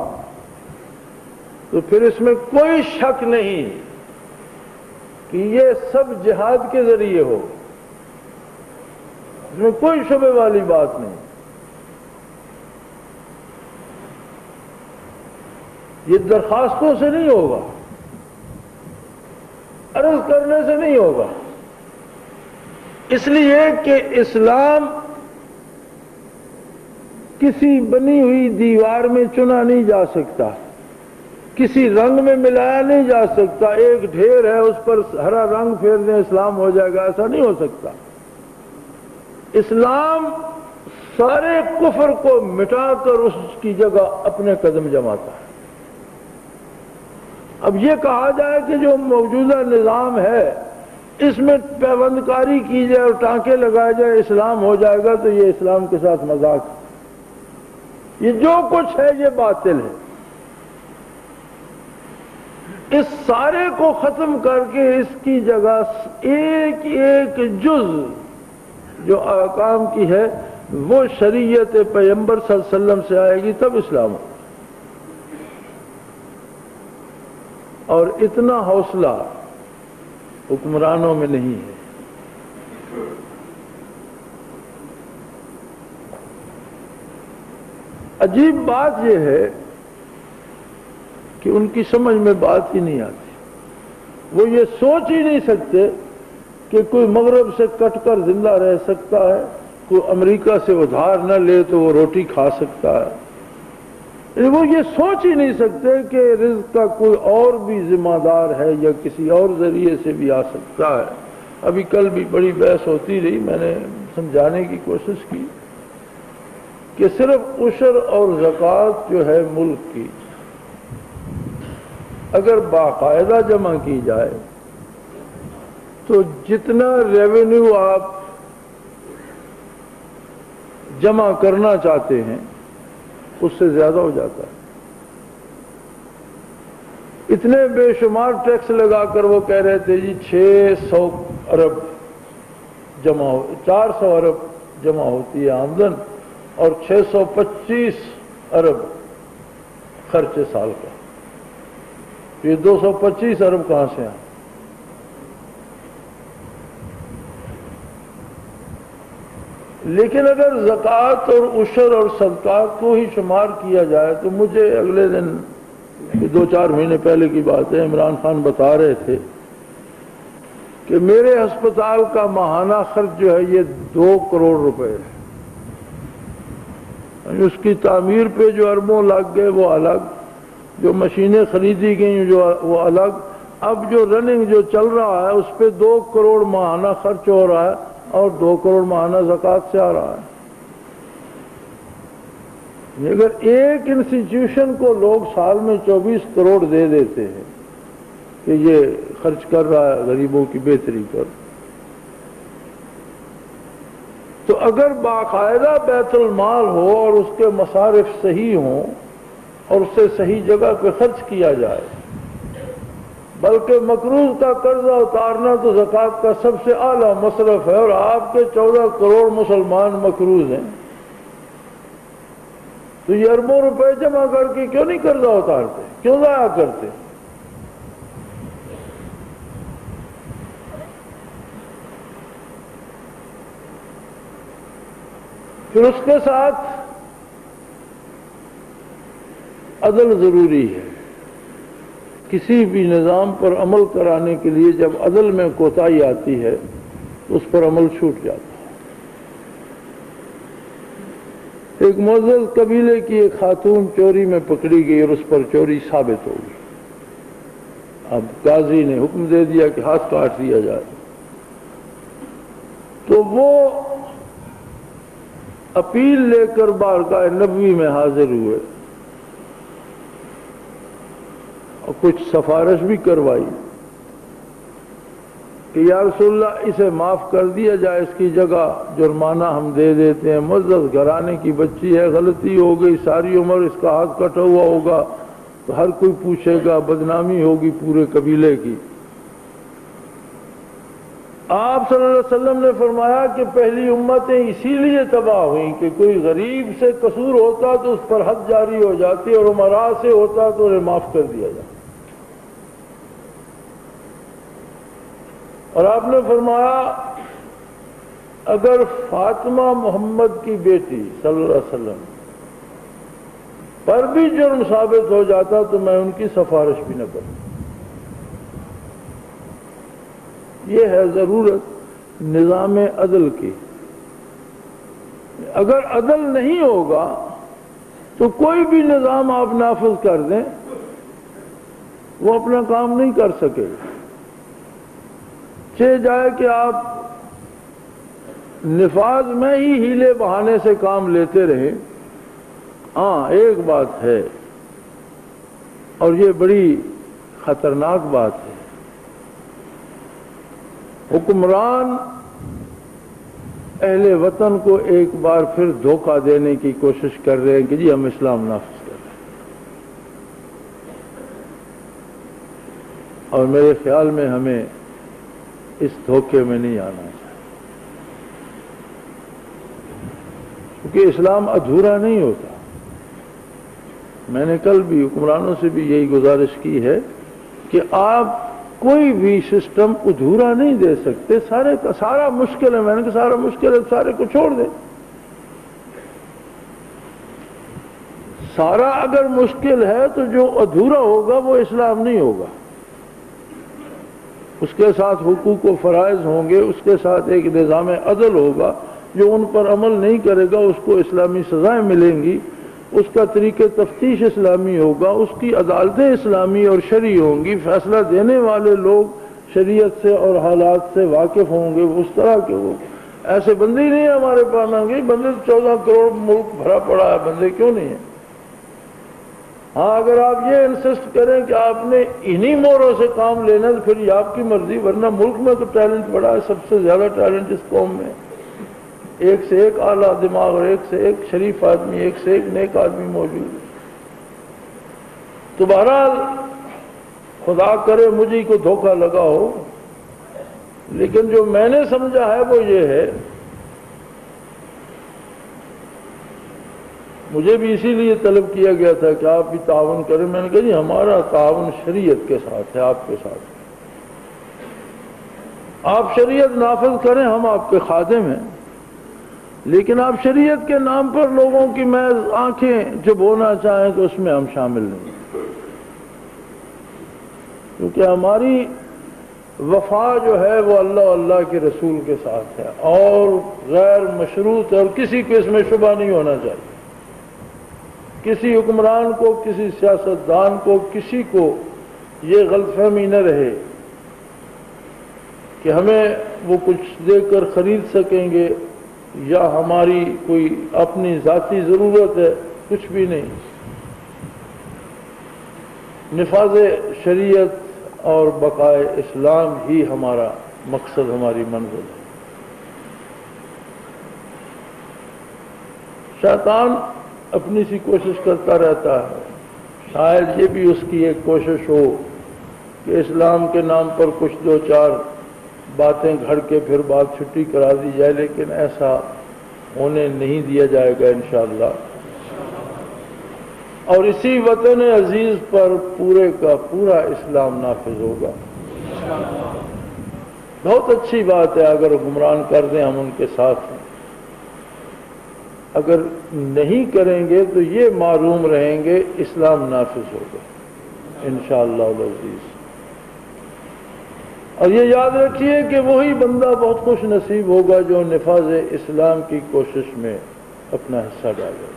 تو پھر اس میں کوئی شک نہیں کہ یہ سب جہاد کے ذریعے ہو، اس میں کوئی شبے والی بات نہیں۔ یہ درخواستوں سے نہیں ہوگا، عرض کرنے سے نہیں ہوگا، اس لیے کہ اسلام کسی بنی ہوئی دیوار میں چنا نہیں جا سکتا، کسی رنگ میں ملایا نہیں جا سکتا۔ ایک ڈھیر ہے اس پر ہرا رنگ پھیر دیں اسلام ہو جائے گا، ایسا نہیں ہو سکتا۔ اسلام سارے کفر کو مٹا کر اس کی جگہ اپنے قدم جماتا ہے۔ اب یہ کہا جائے کہ جو موجودہ نظام ہے اس میں پیوند کاری کی جائے اور ٹانکے لگائے جائے اسلام ہو جائے گا، تو یہ اسلام کے ساتھ مذاق ہے۔ یہ جو کچھ ہے یہ باطل ہے۔ اس سارے کو ختم کر کے اس کی جگہ ایک ایک جز جو احکام کی ہے وہ شریعت پیغمبر صلی اللہ علیہ وسلم سے آئے گی، تب اسلام ہوگا۔ اور اتنا حوصلہ حکمرانوں میں نہیں ہے۔ عجیب بات یہ ہے کہ ان کی سمجھ میں بات ہی نہیں آتی، وہ یہ سوچ ہی نہیں سکتے کہ کوئی مغرب سے کٹ کر زندہ رہ سکتا ہے، کوئی امریکہ سے ادھار نہ لے تو وہ روٹی کھا سکتا ہے۔ وہ یہ سوچ ہی نہیں سکتے کہ رزق کا کوئی اور بھی ذمہ دار ہے یا کسی اور ذریعے سے بھی آ سکتا ہے۔ ابھی کل بھی بڑی بحث ہوتی رہی، میں نے سمجھانے کی کوشش کی کہ صرف عشر اور زکوٰۃ جو ہے ملک کی اگر باقاعدہ جمع کی جائے تو جتنا ریونیو آپ جمع کرنا چاہتے ہیں اس سے زیادہ ہو جاتا ہے۔ اتنے بے شمار ٹیکس لگا کر وہ کہہ رہے تھے جی 600 ارب جمع ہو، 400 ارب جمع ہوتی ہے آمدن اور 625 ارب خرچ سال کا، یہ 225 ارب کہاں سے آئے؟ لیکن اگر زکوٰۃ اور عشر اور صدقات کو ہی شمار کیا جائے تو مجھے اگلے دن 2-4 مہینے پہلے کی بات ہے، عمران خان بتا رہے تھے کہ میرے ہسپتال کا ماہانہ خرچ جو ہے یہ 2 کروڑ روپے ہے۔ اس کی تعمیر پہ جو اربوں لگ گئے وہ الگ، جو مشینیں خریدی گئیں وہ الگ، اب جو رننگ جو چل رہا ہے اس پہ 2 کروڑ ماہانہ خرچ ہو رہا ہے اور 2 کروڑ ماہانہ زکوٰۃ سے آ رہا ہے۔ اگر ایک انسٹیٹیوشن کو لوگ سال میں 24 کروڑ دے دیتے ہیں کہ یہ خرچ کر رہا ہے غریبوں کی بہتری پر، تو اگر باقاعدہ بیت المال ہو اور اس کے مصارف صحیح ہوں اور اسے صحیح جگہ پہ خرچ کیا جائے، بلکہ مقروض کا قرضہ اتارنا تو زکوٰۃ کا سب سے اعلیٰ مصرف ہے، اور آپ کے 14 کروڑ مسلمان مقروض ہیں، تو یہ اربوں روپے جمع کر کے کیوں نہیں قرضہ اتارتے، کیوں ضائع کرتے؟ پھر اس کے ساتھ عدل ضروری ہے۔ کسی بھی نظام پر عمل کرانے کے لیے جب عدل میں کوتاہی آتی ہے تو اس پر عمل چھوٹ جاتا ہے۔ ایک معزز قبیلے کی ایک خاتون چوری میں پکڑی گئی اور اس پر چوری ثابت ہو گئی۔ اب قاضی نے حکم دے دیا کہ ہاتھ کاٹ دیا جائے، تو وہ اپیل لے کر بارگاہ نبوی میں حاضر ہوئے اور کچھ سفارش بھی کروائی کہ یا رسول اللہ اسے معاف کر دیا جائے، اس کی جگہ جرمانہ ہم دے دیتے ہیں، معزز گھرانے کی بچی ہے، غلطی ہو گئی، ساری عمر اس کا ہاتھ کٹا ہوا ہوگا تو ہر کوئی پوچھے گا، بدنامی ہوگی پورے قبیلے کی۔ آپ صلی اللہ علیہ وسلم نے فرمایا کہ پہلی امتیں اسی لیے تباہ ہوئیں کہ کوئی غریب سے قصور ہوتا تو اس پر حد جاری ہو جاتی اور امراء سے ہوتا تو انہیں معاف کر دیا جاتا۔ اور آپ نے فرمایا اگر فاطمہ محمد کی بیٹی صلی اللہ علیہ وسلم پر بھی جرم ثابت ہو جاتا تو میں ان کی سفارش بھی نہ کروں۔ یہ ہے ضرورت نظام عدل کی۔ اگر عدل نہیں ہوگا تو کوئی بھی نظام آپ نافذ کر دیں وہ اپنا کام نہیں کر سکے گا۔ چاہے جائے کہ آپ نفاذ میں ہی ہیلے بہانے سے کام لیتے رہیں۔ ہاں ایک بات ہے اور یہ بڑی خطرناک بات ہے، حکمران اہل وطن کو ایک بار پھر دھوکہ دینے کی کوشش کر رہے ہیں کہ جی ہم اسلام نافذ کر رہے ہیں۔ اور میرے خیال میں ہمیں اس دھوکے میں نہیں آنا چاہیے، کیونکہ اسلام ادھورا نہیں ہوتا۔ میں نے کل بھی حکمرانوں سے بھی یہی گزارش کی ہے کہ آپ کوئی بھی سسٹم ادھورا نہیں دے سکتے، سارے کا سارا مشکل ہے۔ میں نے کہا سارا مشکل ہے، سارے کو چھوڑ دیں۔ سارا اگر مشکل ہے تو جو ادھورا ہوگا وہ اسلام نہیں ہوگا۔ اس کے ساتھ حقوق و فرائض ہوں گے، اس کے ساتھ ایک نظام عدل ہوگا، جو ان پر عمل نہیں کرے گا اس کو اسلامی سزائیں ملیں گی، اس کا طریقہ تفتیش اسلامی ہوگا، اس کی عدالتیں اسلامی اور شرعی ہوں گی، فیصلہ دینے والے لوگ شریعت سے اور حالات سے واقف ہوں گے، اس طرح کے وہ ایسے بندے ہی نہیں ہیں ہمارے پاس۔ گے بندے 14 کروڑ ملک بھرا پڑا ہے، بندے کیوں نہیں ہیں؟ ہاں اگر آپ یہ انسسٹ کریں کہ آپ نے انہی موروں سے کام لینا تو پھر یہ آپ کی مرضی، ورنہ ملک میں تو ٹیلنٹ بڑا ہے، سب سے زیادہ ٹیلنٹ اس قوم میں، ایک سے ایک اعلیٰ دماغ اور ایک سے ایک شریف آدمی، ایک سے ایک نیک آدمی موجود ہے۔ تو بہرحال خدا کرے مجھے کو دھوکہ لگا ہو، لیکن جو میں نے سمجھا ہے وہ یہ ہے، مجھے بھی اسی لیے طلب کیا گیا تھا کہ آپ بھی تعاون کریں۔ میں نے کہا جی ہمارا تعاون شریعت کے ساتھ ہے، آپ کے ساتھ۔ آپ شریعت نافذ کریں، ہم آپ کے خادم ہیں، لیکن آپ شریعت کے نام پر لوگوں کی محض آنکھیں چبونا چاہیں تو اس میں ہم شامل نہیں، کیونکہ ہماری وفا جو ہے وہ اللہ اللہ کے رسول کے ساتھ ہے اور غیر مشروط ہے، اور کسی کو اس میں شبہ نہیں ہونا چاہیے۔ کسی حکمران کو، کسی سیاستدان کو، کسی کو یہ غلط فہمی نہ رہے کہ ہمیں وہ کچھ دے کر خرید سکیں گے یا ہماری کوئی اپنی ذاتی ضرورت ہے، کچھ بھی نہیں۔ نفاذ شریعت اور بقائے اسلام ہی ہمارا مقصد، ہماری منزل ہے۔ شیطان اپنی سی کوشش کرتا رہتا ہے، شاید یہ بھی اس کی ایک کوشش ہو کہ اسلام کے نام پر کچھ دو چار باتیں گھڑ کے پھر بات چھٹی کرا دی جائے، لیکن ایسا ہونے نہیں دیا جائے گا انشاءاللہ۔ اور اسی وطن عزیز پر پورے کا پورا اسلام نافذ ہوگا۔ بہت اچھی بات ہے اگر حکمران کر دیں، ہم ان کے ساتھ ہیں۔ اگر نہیں کریں گے تو یہ معلوم رہیں گے اسلام نافذ ہوگا انشاءاللہ العزیز۔ اور یہ یاد رکھیے کہ وہی بندہ بہت خوش نصیب ہوگا جو نفاذ اسلام کی کوشش میں اپنا حصہ ڈالے۔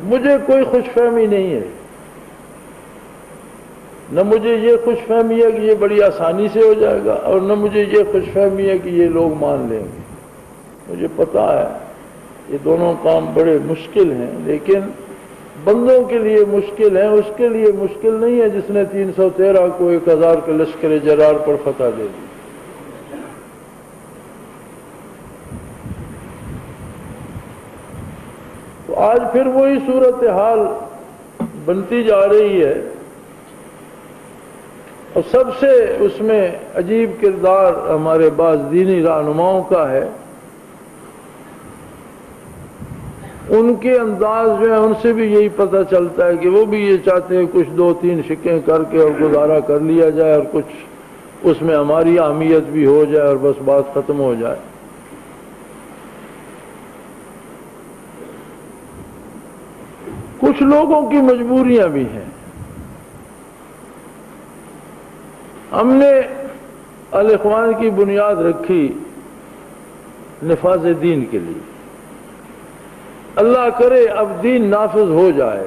مجھے کوئی خوش فہمی نہیں ہے، نہ مجھے یہ خوش فہمی ہے کہ یہ بڑی آسانی سے ہو جائے گا، اور نہ مجھے یہ خوش فہمی ہے کہ یہ لوگ مان لیں گے۔ مجھے پتا ہے یہ دونوں کام بڑے مشکل ہیں، لیکن بندوں کے لیے مشکل ہیں، اس کے لیے مشکل نہیں ہے جس نے 313 کو 1000 کے لشکر جرار پر فتح دے دی۔ تو آج پھر وہی صورتحال بنتی جا رہی ہے، اور سب سے اس میں عجیب کردار ہمارے بعض دینی رہنماؤں کا ہے۔ ان کے انداز جو ہے ان سے بھی یہی پتہ چلتا ہے کہ وہ بھی یہ چاہتے ہیں کچھ 2-3 شکیں کر کے اور گزارا کر لیا جائے، اور کچھ اس میں ہماری اہمیت بھی ہو جائے اور بس بات ختم ہو جائے۔ کچھ لوگوں کی مجبوریاں بھی ہیں۔ ہم نے الاخوان کی بنیاد رکھی نفاذ دین کے لیے، اللہ کرے اب دین نافذ ہو جائے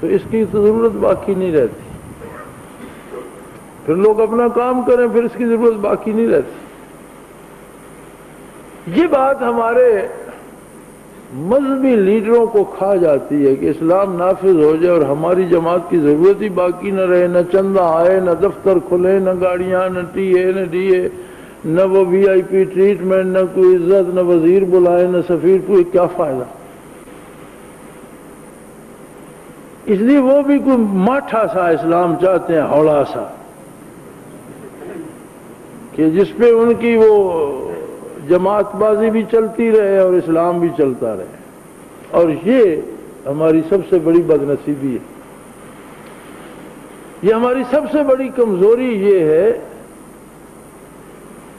تو اس کی ضرورت باقی نہیں رہتی، پھر لوگ اپنا کام کریں، پھر اس کی ضرورت باقی نہیں رہتی۔ یہ بات ہمارے مذہبی لیڈروں کو کھا جاتی ہے کہ اسلام نافذ ہو جائے اور ہماری جماعت کی ضرورت ہی باقی نہ رہے، نہ چندہ آئے، نہ دفتر کھلے، نہ گاڑیاں، نہ ٹی اے، نہ ڈی اے، نہ وہ وی آئی پی ٹریٹمنٹ، نہ کوئی عزت، نہ وزیر بلائے، نہ سفیر، کوئی کیا فائدہ؟ اس لیے وہ بھی کوئی ماٹھا سا اسلام چاہتے ہیں، ہوڑا سا، کہ جس پہ ان کی وہ جماعت بازی بھی چلتی رہے اور اسلام بھی چلتا رہے. اور یہ ہماری سب سے بڑی بدنصیبی ہے، یہ ہماری سب سے بڑی کمزوری یہ ہے.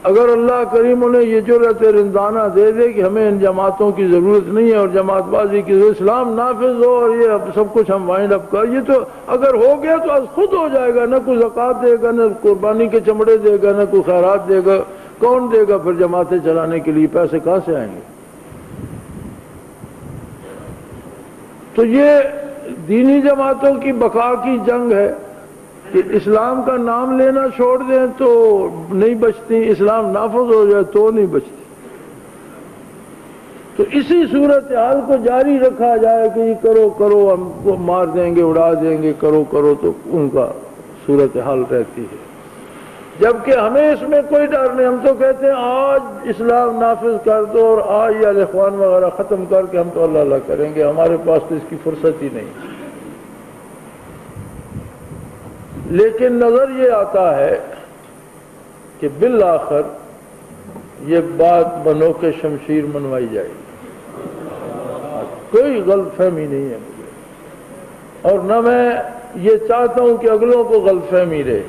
اگر اللہ کریم انہیں یہ جرأت رندانہ دے دے کہ ہمیں ان جماعتوں کی ضرورت نہیں ہے اور جماعت بازی کی ضرورت، اسلام نافذ ہو اور یہ سب کچھ ہم وائنڈ اپ کر، یہ تو اگر ہو گیا تو از خود ہو جائے گا. نہ کوئی زکوٰۃ دے گا، نہ قربانی کے چمڑے دے گا، نہ کوئی خیرات دے گا. کون دے گا پھر جماعتیں چلانے کے لیے؟ پیسے کہاں سے آئیں گے؟ تو یہ دینی جماعتوں کی بقا کی جنگ ہے کہ اسلام کا نام لینا چھوڑ دیں تو نہیں بچتی، اسلام نافذ ہو جائے تو نہیں بچتی. تو اسی صورتحال کو جاری رکھا جائے کہ یہ کرو کرو، ہم کو مار دیں گے، اڑا دیں گے، کرو کرو، تو ان کا صورتحال رہتی ہے. جبکہ ہمیں اس میں کوئی ڈر نہیں. ہم تو کہتے ہیں آج اسلام نافذ کر دو اور آج یا اخوان وغیرہ ختم کر کے ہم تو اللہ اللہ کریں گے، ہمارے پاس تو اس کی فرصت ہی نہیں. لیکن نظر یہ آتا ہے کہ بالآخر یہ بات بنو کے شمشیر منوائی جائے گی. کوئی غلط فہمی نہیں ہے مجھے، اور نہ میں یہ چاہتا ہوں کہ اگلوں کو غلط فہمی رہے.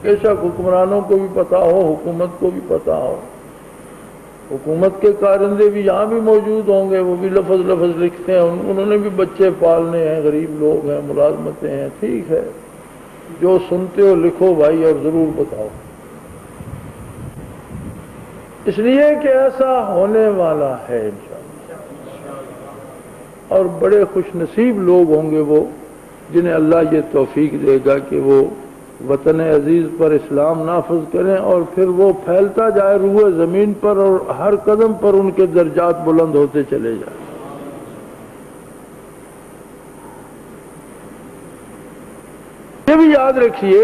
بے شک حکمرانوں کو بھی پتا ہو، حکومت کو بھی پتا ہو، حکومت کے کارندے بھی یہاں بھی موجود ہوں گے، وہ بھی لفظ لفظ لکھتے ہیں، انہوں نے بھی بچے پالنے ہیں، غریب لوگ ہیں، ملازمتیں ہیں. ٹھیک ہے، جو سنتے ہو لکھو بھائی اور ضرور بتاؤ. اس لیے کہ ایسا ہونے والا ہے انشاءاللہ، اور بڑے خوش نصیب لوگ ہوں گے وہ جنہیں اللہ یہ توفیق دے گا کہ وہ وطن عزیز پر اسلام نافذ کریں اور پھر وہ پھیلتا جائے روئے زمین پر اور ہر قدم پر ان کے درجات بلند ہوتے چلے جائیں. یہ بھی یاد رکھیے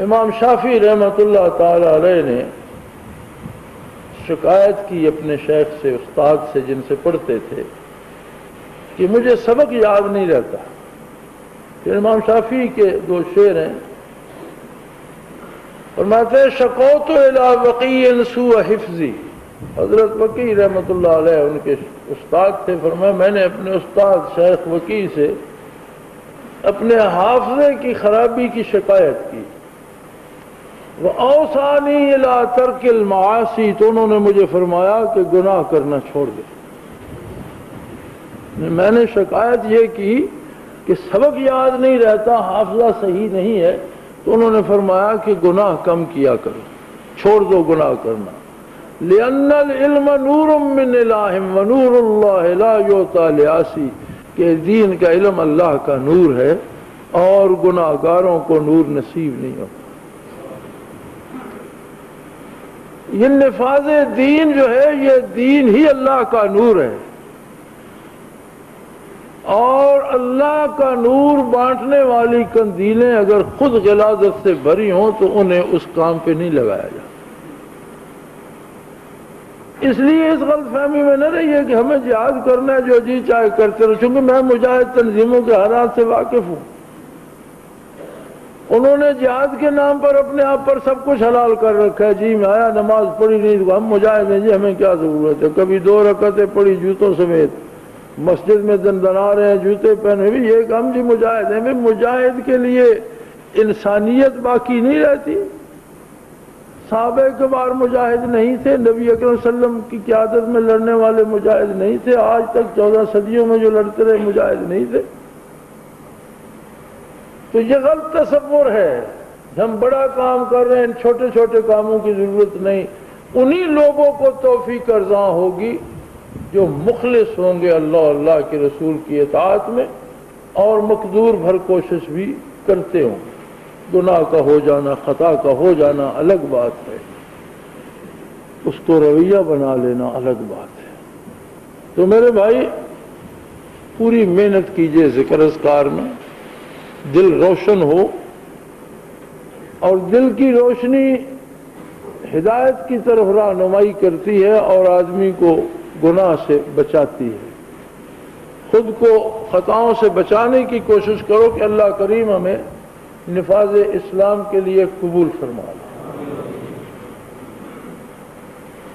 امام شافعی رحمۃ اللہ تعالی علیہ نے شکایت کی اپنے شیخ سے، استاد سے جن سے پڑھتے تھے، کہ مجھے سبق یاد نہیں رہتا. پھر امام شافعی کے دو شعر ہیں، فرماتے ہیں شکوت الی وقیع سوء حفظی. حضرت وقیع رحمۃ اللہ علیہ ان کے استاد تھے. فرمایا میں نے اپنے استاد شیخ وقیع سے اپنے حافظے کی خرابی کی شکایت کی. وَأَوْصَانِي إِلَىٰ تَرْكِ الْمَعَاصِي، تو انہوں نے مجھے فرمایا کہ گناہ کرنا چھوڑ دے. میں نے شکایت یہ کی کہ سبق یاد نہیں رہتا، حافظہ صحیح نہیں ہے، تو انہوں نے فرمایا کہ گناہ کم کیا کرو، چھوڑ دو گناہ کرنا. لِأَنَّ الْعِلْمَ نُورٌ مِّنْ إِلَٰهٍ وَنُورُ اللَّهِ لَا يُعْطَىٰ لِعَاصٍ، کہ دین کا علم اللہ کا نور ہے اور گناہ گاروں کو نور نصیب نہیں ہوتا. یہ نفاذ دین جو ہے یہ دین ہی اللہ کا نور ہے، اور اللہ کا نور بانٹنے والی قندیلیں اگر خود غلاظت سے بھری ہوں تو انہیں اس کام پہ نہیں لگایا جاتا. اس لیے اس غلط فہمی میں نہ رہیے کہ ہمیں جہاد کرنا ہے جو جی چاہے کرتے رہو. چونکہ میں مجاہد تنظیموں کے حالات سے واقف ہوں، انہوں نے جہاد کے نام پر اپنے آپ پر سب کچھ حلال کر رکھا ہے. جی میں آیا نماز پڑھی نہیں، ہم مجاہد ہیں جی، ہمیں کیا ضرورت ہے. کبھی 2 رکعتیں پڑھی جوتوں سمیت، مسجد میں دندنا رہے ہیں جوتے پہنے بھی، یہ ہم جی مجاہد ہیں. مجاہد کے لیے انسانیت باقی نہیں رہتی. صحابہ کبار مجاہد نہیں تھے، نبی اکرم صلی اللہ علیہ وسلم کی قیادت میں لڑنے والے مجاہد نہیں تھے، آج تک 14 صدیوں میں جو لڑتے رہے مجاہد نہیں تھے. تو یہ غلط تصور ہے، ہم بڑا کام کر رہے ہیں، چھوٹے چھوٹے کاموں کی ضرورت نہیں. انہی لوگوں کو توفیق ارزاں ہوگی جو مخلص ہوں گے اللہ اللہ کے رسول کی اطاعت میں اور مقدور بھر کوشش بھی کرتے ہوں. گناہ کا ہو جانا، خطا کا ہو جانا الگ بات ہے، اس کو رویہ بنا لینا الگ بات ہے. تو میرے بھائی پوری محنت کیجئے ذکر اذکار میں، دل روشن ہو، اور دل کی روشنی ہدایت کی طرف رہنمائی کرتی ہے اور آدمی کو گناہ سے بچاتی ہے. خود کو خطاؤں سے بچانے کی کوشش کرو کہ اللہ کریم ہمیں نفاذ اسلام کے لیے قبول فرما لے۔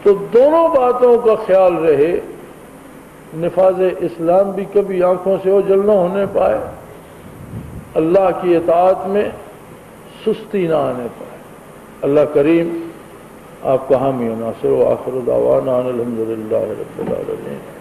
تو دونوں باتوں کا خیال رہے، نفاذ اسلام بھی کبھی آنکھوں سے اوجھل نہ ہونے پائے، اللہ کی اطاعت میں سستی نہ آنے پائے۔ اللہ کریم آپ کا حامی و ناصر، و آخر دعوانا ان الحمدللہ رب العالمین۔